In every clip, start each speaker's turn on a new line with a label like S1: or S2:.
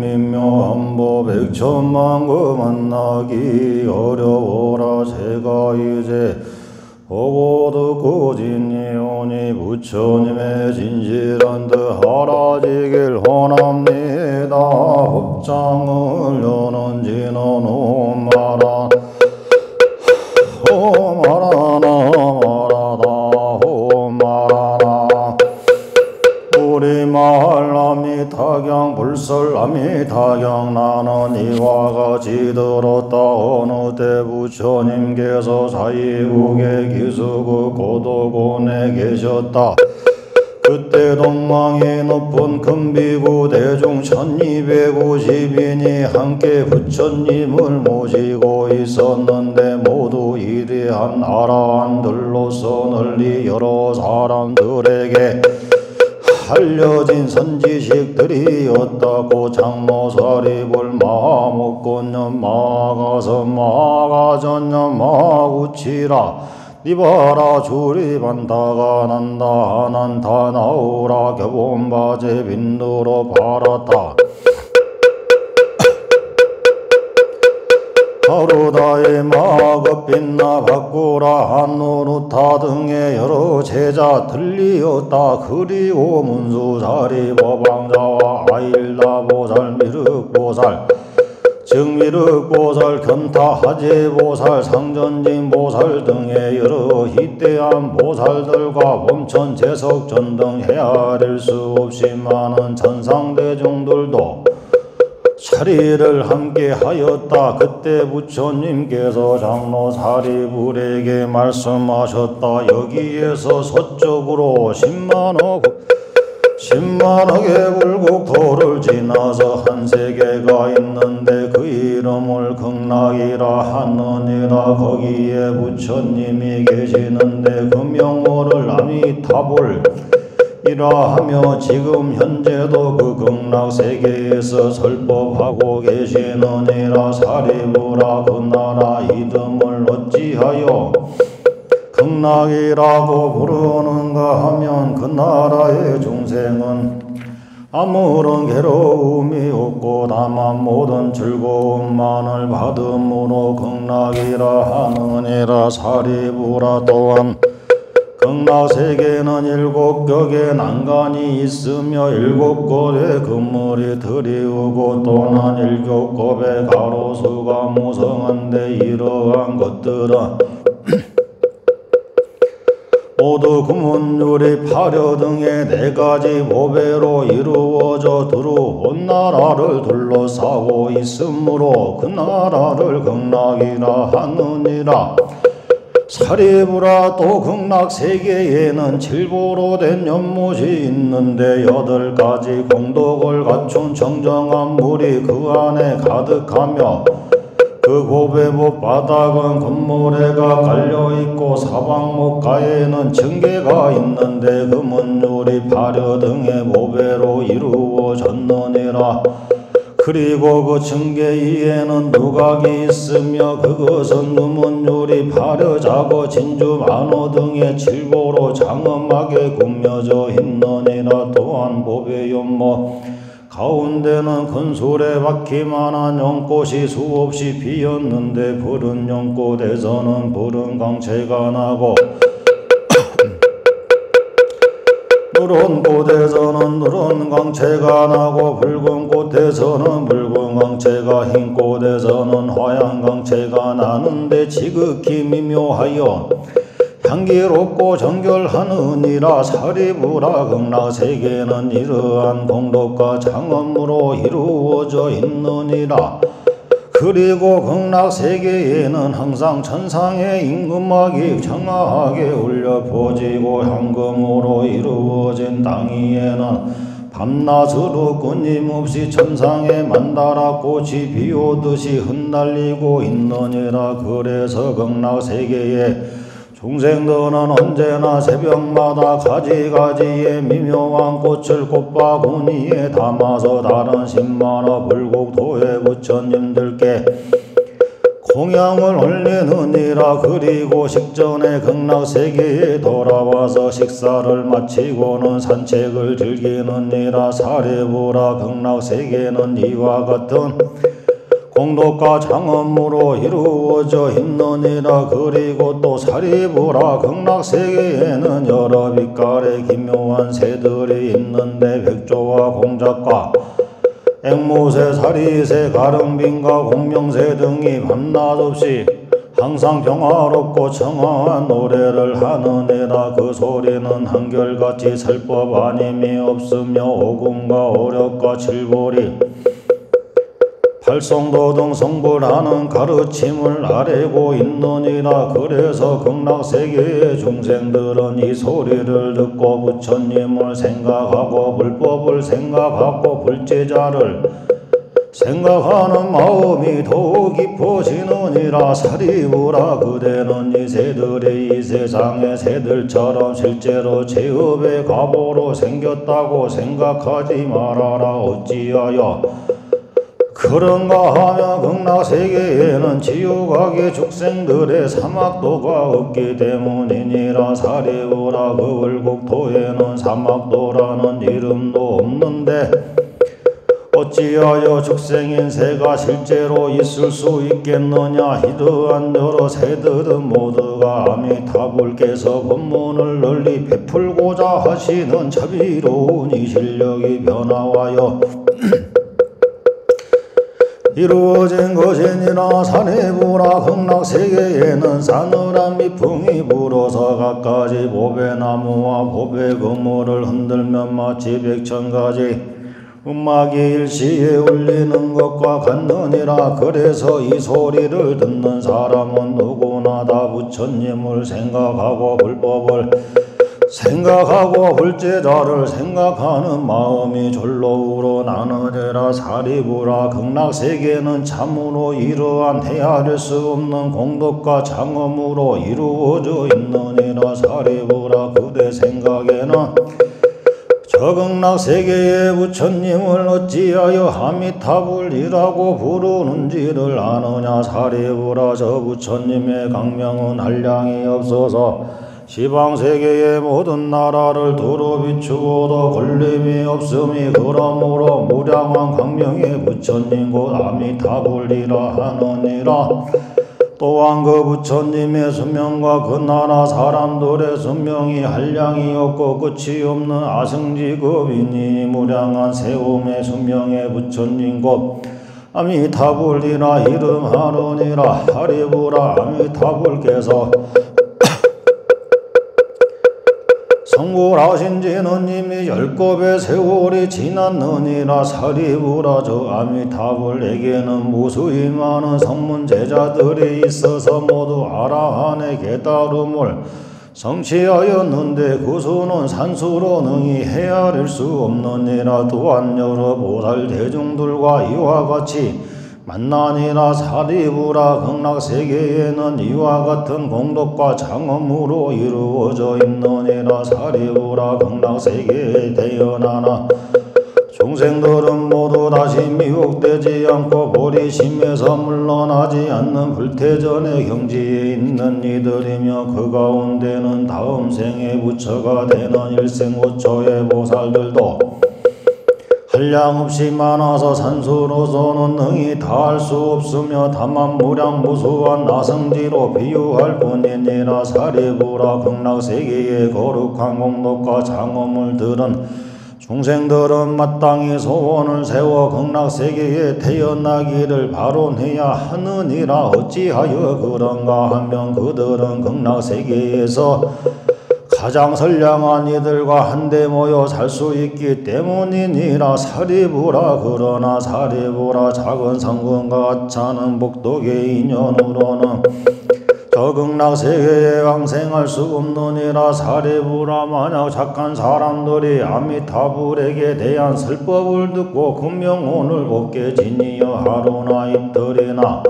S1: 미묘한보 백천만고 만나기 어려워라. 제가 이제 보고 듣고 진이오니 부처님의 진실한 듯 알아지길 원합니다. 법장을 여는 진언 오마라 오마라나 마라다 오마라나. 우리마을 아미타경 불설 아미타경. 나는 이와 같이 들었다. 어느 때 부처님께서 자이국의 기수국 고도곤에 계셨다. 그때 동망이 높은 금비구 대중 1250인이 함께 부처님을 모시고 있었는데 모두 이리한 아라한들로서 널리 여러 사람들에게 알려진 선지식들이었다고. 장모사리불 마목곤년 마가서 마가전년 마구치라. 니바라 주리반다가 난다 난다 나오라. 겨본바제 빈두로 바라타. 하루다의 마급 빛나 바꾸라. 한누루타 등의 여러 제자 들리었다. 그리고 문수사리 법왕자와 아일라보살 미륵보살 증미륵보살 견타 하제보살 상전진보살 등의 여러 희대한 보살들과 범천제석전 등 헤아릴 수 없이 많은 천상대중들도 자리를 함께 하였다. 그때 부처님께서 장로 사리불에게 말씀하셨다. 여기에서 서쪽으로 10만억의 불국토를 지나서 한 세계가 있는데 그 이름을 극락이라 하느니라. 거기에 부처님이 계시는데 그 명호를 아미타불 이라 하며 지금 현재도 그 극락세계에서 설법하고 계시느니라. 사리부라. 그 나라 이름을 어찌하여 극락이라고 부르는가 하면 그 나라의 중생은 아무런 괴로움이 없고 다만 모든 즐거움만을 받음으로 극락이라 하느니라. 사리부라. 또한 극락세계는 7격의 난간이 있으며 7곳의 금물이 드리우고 또는 7곱의 가로수가 무성한데 이러한 것들은 모두 금은유리 파려 등의 4가지 보배로 이루어져 두루 온 나라를 둘러싸고 있으므로 그 나라를 극락이라 하느니라. 사리부라. 또 극락세계에는 7보로 된 연못이 있는데 8가지 공덕을 갖춘 정정한 물이 그 안에 가득하며 그 고배목 바닥은 금모래가 깔려있고 사방목가에는 증개가 있는데 금은유리 파려 등의 보배로 이루어졌느니라. 그리고 그 증개 위에는 누각이 있으며 그것은 금은유리 파려 자거 진주 만호 등의 7보로 장엄하게 꾸며져 있느니라. 또한 보배 연못 가운데는 큰 수레바퀴만한 연꽃이 수없이 피었는데 푸른 연꽃에서는 푸른 광채가 나고 누런 꽃에서는 누런 광채가 나고 붉은 꽃에서는 붉은 광채가 흰 꽃에서는 화양 광채가 나는데 지극히 미묘하여 향기롭고 정결하느니라. 사리부라. 극락세계는 이러한 공덕과 장엄으로 이루어져 있느니라. 그리고 극락세계에는 항상 천상의 임금막이 청아하게 울려 퍼지고 향금으로 이루어진 땅 위에는 밤낮으로 끊임없이 천상의 만다라꽃이 비오듯이 흩날리고 있느니라. 그래서 극락세계에 중생들은 언제나 새벽마다 가지가지의 미묘한 꽃을 꽃바구니에 담아서 다른 10만호 불국토의 부처님들께 동양을 올리느니라. 그리고 식전에 극락세계에 돌아와서 식사를 마치고는 산책을 즐기느니라. 사리부라. 극락세계는 이와 같은 공덕과 장엄으로 이루어져 있느니라. 그리고 또 사리부라. 극락세계에는 여러 빛깔의 기묘한 새들이 있는데 백조와 공작과 앵무새, 사리새, 가릉빈과 공명새 등이 밤낮 없이 항상 평화롭고 청아한 노래를 하느니라. 그 소리는 한결같이 설법 아님이 없으며 오금과 오력과 칠보리, 팔성도 등 성불하는 가르침을 아뢰고 있느니라. 그래서 극락세계의 중생들은 이 소리를 듣고 부처님을 생각하고 불법을 생각하고 불제자를 생각하는 마음이 더욱 깊어지느니라. 사리부라. 그대는 이 새들이 이 세상의 새들처럼 실제로 제업의 가보로 생겼다고 생각하지 말아라. 어찌하여 그런가 하면 극락세계에는 지옥악의 축생들의 사막도가 없기 때문이니라. 사리부라. 그 을국토에는 사막도라는 이름도 없는데 어찌하여 축생인 새가 실제로 있을 수 있겠느냐. 이러한 여러 새들은 모두가 아미타불께서 법문을 널리 베풀고자 하시는 자비로운 이 실력이 변화하여 이루어진 것이니라. 사리부라. 극락세계에는 싸늘한 미풍이 불어서 갖가지 보배나무와 보배그물을 흔들면 마치 백천가지 음악이 일시에 울리는 것과 같느니라. 그래서 이 소리를 듣는 사람은 누구나 다 부처님을 생각하고 불법을 생각하고 불제자를 생각하는 마음이 절로 우러나느니라. 사리부라. 극락세계는 참으로 이러한 헤아릴 수 없는 공덕과 장엄으로 이루어져 있느니라. 사리부라. 그대 생각에는 저 극락세계의 부처님을 어찌하여 아미타불이라고 부르는지를 아느냐. 사리부라. 저 부처님의 강명은 한량이 없어서 시방세계의 모든 나라를 두루 비추고도 걸림이 없음이 그러므로 무량한 광명의 부처님 곧 아미타불이라 하느니라. 또한 그 부처님의 수명과 그 나라 사람들의 수명이 한량이 없고 끝이 없는 아승지급이니 무량한 세움의 수명의 부처님 곧 아미타불이라 이름하느니라. 사리부라. 아미타불께서 성불하신 지는 이미 10겁의 세월이 지났느니라. 사리부라. 저 아미타불에게는 무수히 많은 성문제자들이 있어서 모두 아라한의 깨달음을 성취하였는데 그 수는 산수로 능히 헤아릴 수 없느니라. 또한 여러 보살 대중들과 이와 같이 만나니라. 사리부라. 극락세계에는 이와 같은 공덕과 장엄으로 이루어져 있느니라. 사리부라. 극락세계에 태어나나 중생들은 모두 다시 미혹되지 않고 보리심에서 물러나지 않는 불태전의 경지에 있는 이들이며 그 가운데는 다음 생에 부처가 되는 일생고초의 보살들도 한량없이 많아서 산수로서는 능히 다할 수 없으며 다만 무량무수한 나성지로 비유할 뿐이니라. 사리부라. 극락세계의 거룩한 공덕과 장엄을 들은 중생들은 마땅히 소원을 세워 극락세계에 태어나기를 바로내야 하느니라. 어찌하여 그런가 하면 그들은 극락세계에서 가장 선량한 이들과 한데 모여 살 수 있기 때문이니라. 사리부라. 그러나 사리부라. 작은 성군과 하찮은 복덕의 인연으로는 저 극락세계에 강생할 수 없느니라. 사리부라. 만약 착한 사람들이 아미타불에게 대한 설법을 듣고 금명운을 곱게 지니어 하루나 이틀이나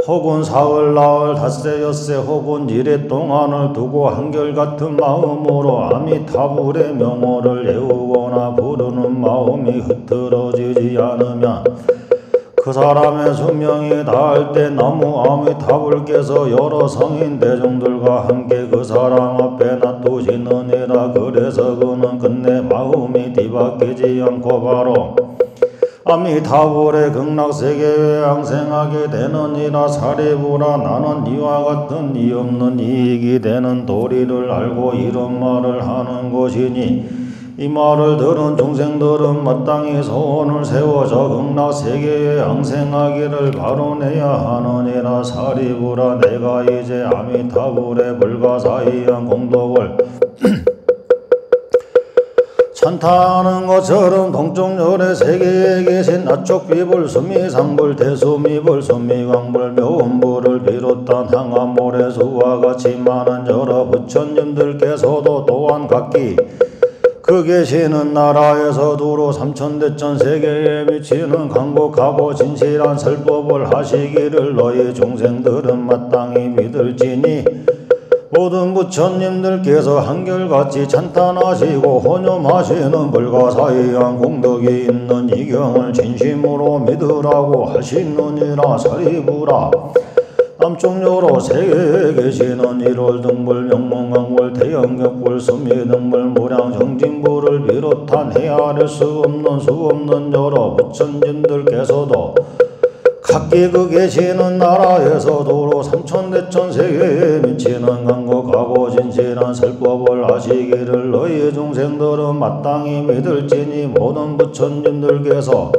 S1: 혹은 사흘, 나흘, 닷새, 엿새 혹은 이래 동안을 두고 한결같은 마음으로 아미타불의 명호를 외우거나 부르는 마음이 흐트러지지 않으면 그 사람의 수명이 닿을 때 나무 아미타불 께서 여러 성인 대중들과 함께 그 사람 앞에 놔두시느니라. 그래서 그는 끝내 마음이 뒤바뀌지 않고 바로 아미타불의 극락세계에 항생하게 되느니라. 사리부라, 나는 이와 같은 이 없는 이익이 되는 도리를 알고 이런 말을 하는 것이니, 이 말을 들은 중생들은 마땅히 소원을 세워 저 극락세계에 항생하기를 바로내야 하느니라. 사리부라, 내가 이제 아미타불의 불가사의한 공덕을 찬탄하는 것처럼 동쪽열의 세계에 계신 나쪽비불, 수미상불, 대수미불, 수미광불, 묘음불을 비롯한 항암모래수와 같이 많은 여러 부처님들께서도 또한 각기 그 계시는 나라에서 두루 삼천대천 세계에 미치는 강곡하고 진실한 설법을 하시기를 너희 중생들은 마땅히 믿을지니, 모든 부처님들께서 한결같이 찬탄하시고 혼념하시는 불가사의한 공덕이 있는 이 경을 진심으로 믿으라고 하시느니라. 사리부라, 남쪽여로 세계에 계시는 일월등불, 명문강불, 대영격불, 수미등불, 무량정진불을 비롯한 헤아릴 수 없는 여러 부처님들께서도 각기 그 계시는 나라에서 도로 삼천대천 세계에 미치는 강곡하고 진실한 설법을 하시기를 너희 중생들은 마땅히 믿을지니, 모든 부처님들께서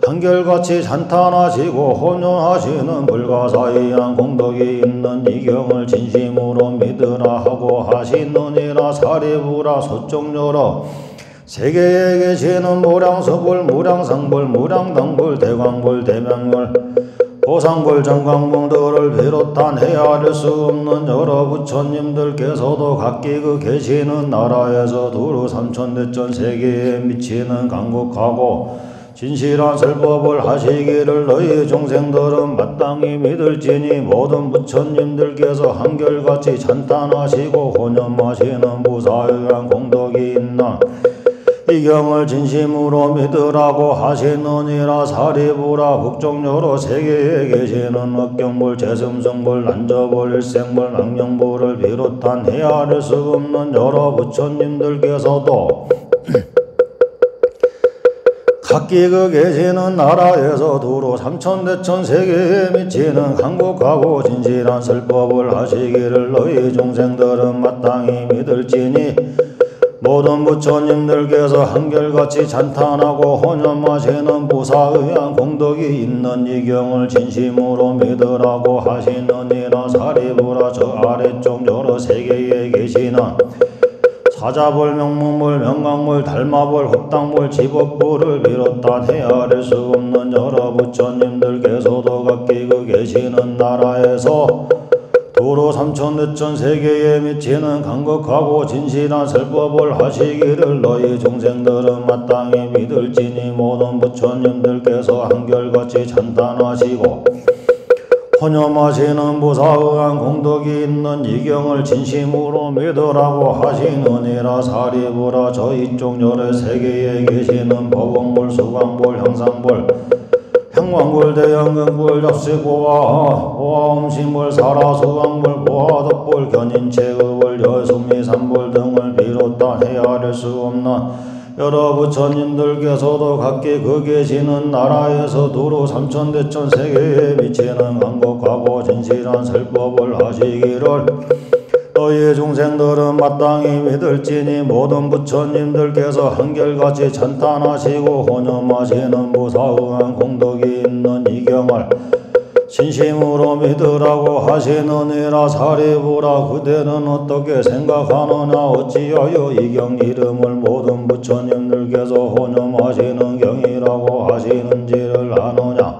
S1: 한결같이 찬탄하시고 혼연하시는 불가사의한 공덕이 있는 이 경을 진심으로 믿으라 하고 하시느니라. 사리부라, 서쪽여러 세계에 계시는 무량서불, 무량상불, 무량당불, 대광불, 대명불, 보상불, 정광불들을 비롯한 헤아릴 수 없는 여러 부처님들께서도 각기 그 계시는 나라에서 두루 삼천대천 세계에 미치는 강곡하고 진실한 설법을 하시기를 너희 중생들은 마땅히 믿을지니, 모든 부처님들께서 한결같이 찬탄하시고 혼념하시는 무사의한 공덕이 있나 이 경을 진심으로 믿으라고 하시느니라. 사리부라, 북쪽여러 세계에 계시는 억경불, 재승성불, 난저불, 일생불, 망령불을 비롯한 헤아릴 수 없는 여러 부처님들께서도 각기 그 계시는 나라에서 두루 삼천대천 세계에 미치는 강곡하고 진실한 설법을 하시기를 너희 중생들은 마땅히 믿을지니, 모든 부처님들께서 한결같이 찬탄하고 혼념하시는 부사의한 공덕이 있는 이 경을 진심으로 믿으라고 하시느니라. 사리부라, 저 아래쪽 여러 세계에 계시는 사자불, 명문불, 명강불, 달마불, 흡당불, 지법불을 비롯한 헤아릴 수 없는 여러 부처님들께서도 각기 그 계시는 나라에서 두루 삼천대천 세계에 미치는 강곡하고 진실한 설법을 하시기를 너희 중생들은 마땅히 믿을지니, 모든 부처님들께서 한결같이 찬탄하시고 혼념하시는 무사의한 공덕이 있는 이 경을 진심으로 믿으라고 하시느니라. 사리부라, 저 이쪽 열의 세계에 계시는 법원불, 수광불, 형상불, 형광불, 대영경불, 접시보화, 보화음심불, 사라수광불, 보화덕불, 견인체급불, 여수미산불 등을 비롯한 헤아릴 수 없는 여러 부처님들께서도 각기 그 계시는 나라에서 두루 삼천대천 세계에 미치는 강곡하고 진실한 설법을 하시기를 너희 중생들은 마땅히 믿을지니, 모든 부처님들께서 한결같이 찬탄하시고 혼념하시는 무사의한 공덕이 있는 이 경을 진심으로 믿으라고 하시느니라. 사리부라, 그대는 어떻게 생각하느냐? 어찌하여 이 경 이름을 모든 부처님들께서 혼념하시는 경이라고 하시는지를 아느냐?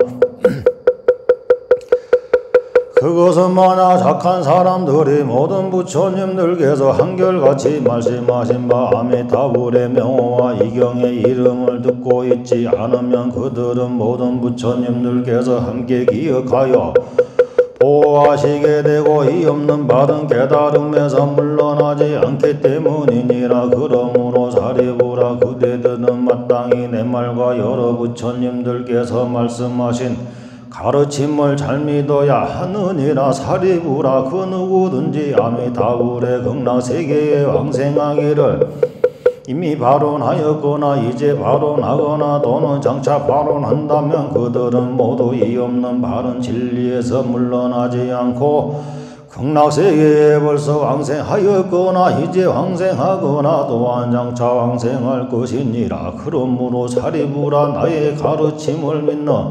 S1: 그것은 만약 착한 사람들이 모든 부처님들께서 한결같이 말씀하신 바 아미타불의 명호와 이 경의 이름을 듣고 있지 않으면 그들은 모든 부처님들께서 함께 기억하여 보호하시게 되고 이 없는 바른 깨달음에서 물러나지 않기 때문이니라. 그러므로 사리부라 그대들은 마땅히 내 말과 여러 부처님들께서 말씀하신 가르침을 잘 믿어야 하느니라. 사리부라 그 누구든지 아미타불의 극락세계에 왕생하기를 이미 발언하였거나 이제 발언하거나 또는 장차 발언한다면 그들은 모두 이 없는 바른 진리에서 물러나지 않고 극락세계에 벌써 왕생하였거나 이제 왕생하거나 또한 장차 왕생할 것이니라. 그러므로 사리부라 나의 가르침을 믿는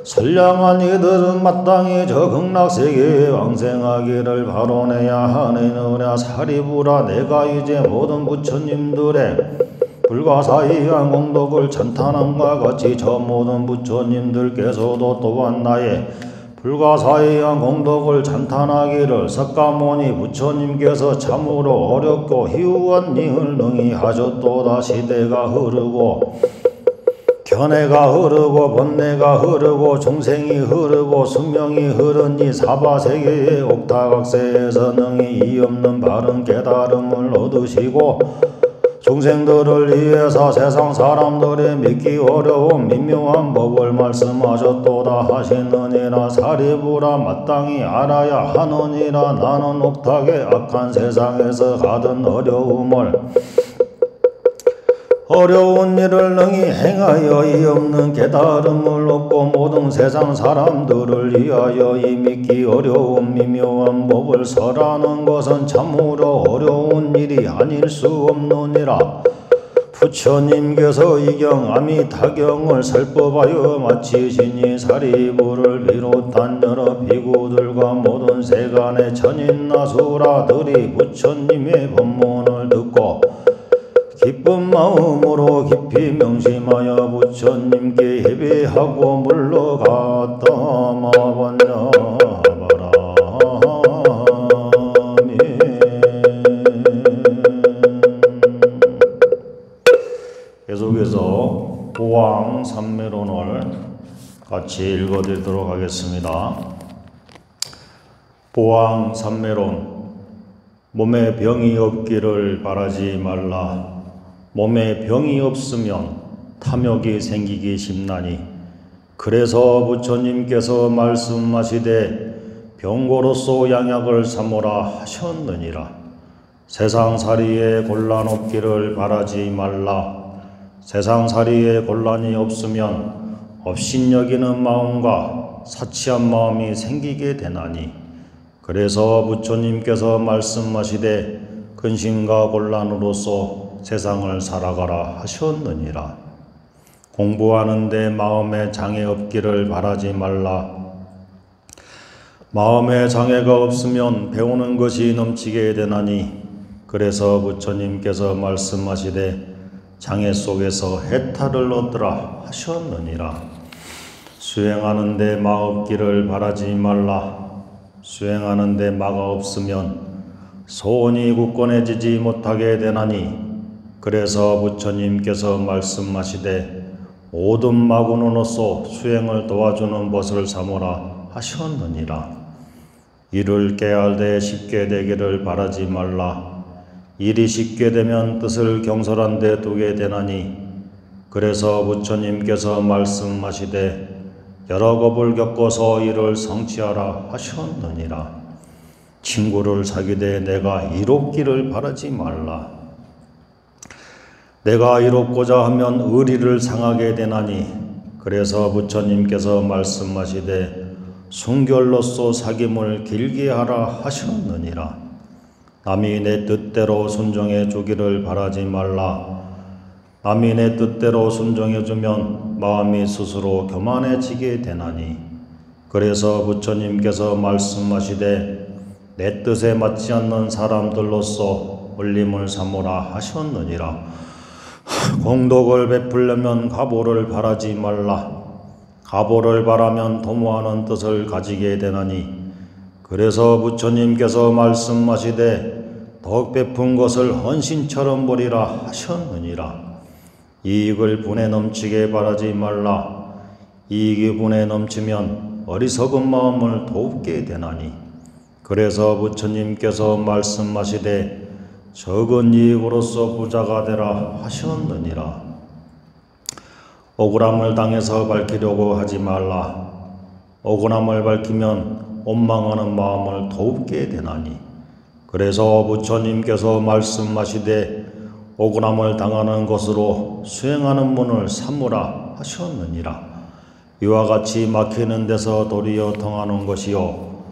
S1: 선량한 이들은 마땅히 저 극락세계에 왕생하기를 발언해야 하느니라. 사리부라 내가 이제 모든 부처님들의 불가사의한 공덕을 찬탄함과 같이 저 모든 부처님들께서도 또한 나의 불가사의한 공덕을 찬탄하기를 석가모니 부처님께서 참으로 어렵고 희우한 일을 능히 하셨도다. 시대가 흐르고 견해가 흐르고 번뇌가 흐르고 중생이 흐르고 수명이 흐르니 사바세계의 옥타각세에서 능히 이 없는 바른 깨달음을 얻으시고 중생들을 위해서 세상 사람들이 믿기 어려운 미묘한 법을 말씀하셨도다 하시느니라. 사리부라 마땅히 알아야 하느니라. 나는 옥탁의 악한 세상에서 가던 어려운 일을 능히 행하여 이 없는 깨달음을 얻고 모든 세상 사람들을 위하여 이 믿기 어려운 미묘한 법을 설하는 것은 참으로 어려운 일이 아닐 수 없느니라. 부처님께서 이경 아미타경을 설법하여 마치시니 사리부를 비롯한 여러 비구들과 모든 세간의 천인나수라들이 부처님의 법문을 듣고 기쁜 마음으로 깊이 명심하여 부처님께 예배하고 물러갔다. 마반야바라미. 계속해서 보왕 삼매론을 같이 읽어드리도록 하겠습니다. 보왕 삼매론. 몸에 병이 없기를 바라지 말라. 몸에 병이 없으면 탐욕이 생기기 쉽나니 그래서 부처님께서 말씀하시되 병고로서 양약을 삼으라 하셨느니라. 세상살이에 곤란 없기를 바라지 말라. 세상살이에 곤란이 없으면 업신여기는 마음과 사치한 마음이 생기게 되나니 그래서 부처님께서 말씀하시되 근심과 곤란으로서 세상을 살아가라 하셨느니라. 공부하는데 마음에 장애 없기를 바라지 말라. 마음에 장애가 없으면 배우는 것이 넘치게 되나니 그래서 부처님께서 말씀하시되 장애 속에서 해탈을 얻으라 하셨느니라. 수행하는데 마 없기를 바라지 말라. 수행하는데 마가 없으면 소원이 굳건해지지 못하게 되나니 그래서 부처님께서 말씀하시되 모든 마구노로서 수행을 도와주는 것을 삼으라 하셨느니라. 일을 깨알되 쉽게 되기를 바라지 말라. 일이 쉽게 되면 뜻을 경솔한 데 두게 되나니 그래서 부처님께서 말씀하시되 여러 겁을 겪어서 이를 성취하라 하셨느니라. 친구를 사귀되 내가 이롭기를 바라지 말라. 내가 이롭고자 하면 의리를 상하게 되나니 그래서 부처님께서 말씀하시되 순결로서 사귐을 길게 하라 하셨느니라. 남이 내 뜻대로 순종해 주기를 바라지 말라. 남이 내 뜻대로 순종해 주면 마음이 스스로 교만해지게 되나니 그래서 부처님께서 말씀하시되 내 뜻에 맞지 않는 사람들로서 올림을 삼으라 하셨느니라. 공덕을 베풀려면 가보를 바라지 말라. 가보를 바라면 도모하는 뜻을 가지게 되나니 그래서 부처님께서 말씀하시되 더욱 베푼 것을 헌신처럼 보리라 하셨느니라. 이익을 분에 넘치게 바라지 말라. 이익이 분에 넘치면 어리석은 마음을 돕게 되나니 그래서 부처님께서 말씀하시되 적은 이익으로서 부자가 되라 하셨느니라. 억울함을 당해서 밝히려고 하지 말라. 억울함을 밝히면 원망하는 마음을 돕게 되나니 그래서 부처님께서 말씀하시되 억울함을 당하는 것으로 수행하는 문을 삼으라 하셨느니라. 이와 같이 막히는 데서 도리어 통하는 것이요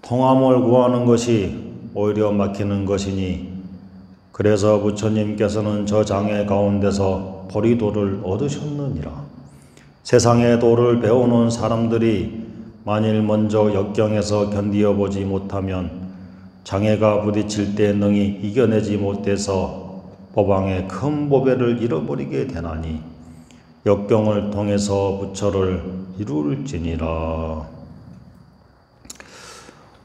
S1: 통함을 구하는 것이 오히려 막히는 것이니 그래서 부처님께서는 저 장애 가운데서 보리도를 얻으셨느니라. 세상의 도를 배우는 사람들이 만일 먼저 역경에서 견디어 보지 못하면 장애가 부딪힐 때 능히 이겨내지 못해서 법왕의 큰 보배를 잃어버리게 되나니 역경을 통해서 부처를 이룰지니라.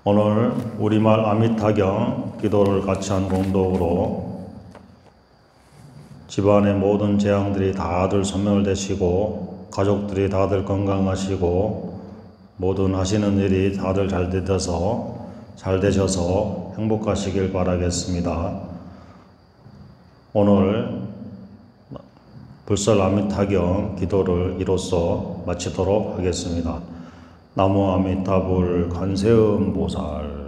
S1: 오늘 우리말 아미타경 기도를 같이 한 공덕으로 집안의 모든 재앙들이 다들 소멸되시고 가족들이 다들 건강하시고 모든 하시는 일이 다들 잘 되셔서 행복하시길 바라겠습니다. 오늘 불설 아미타경 기도를 이로써 마치도록 하겠습니다. 나무 아미타불 관세음보살.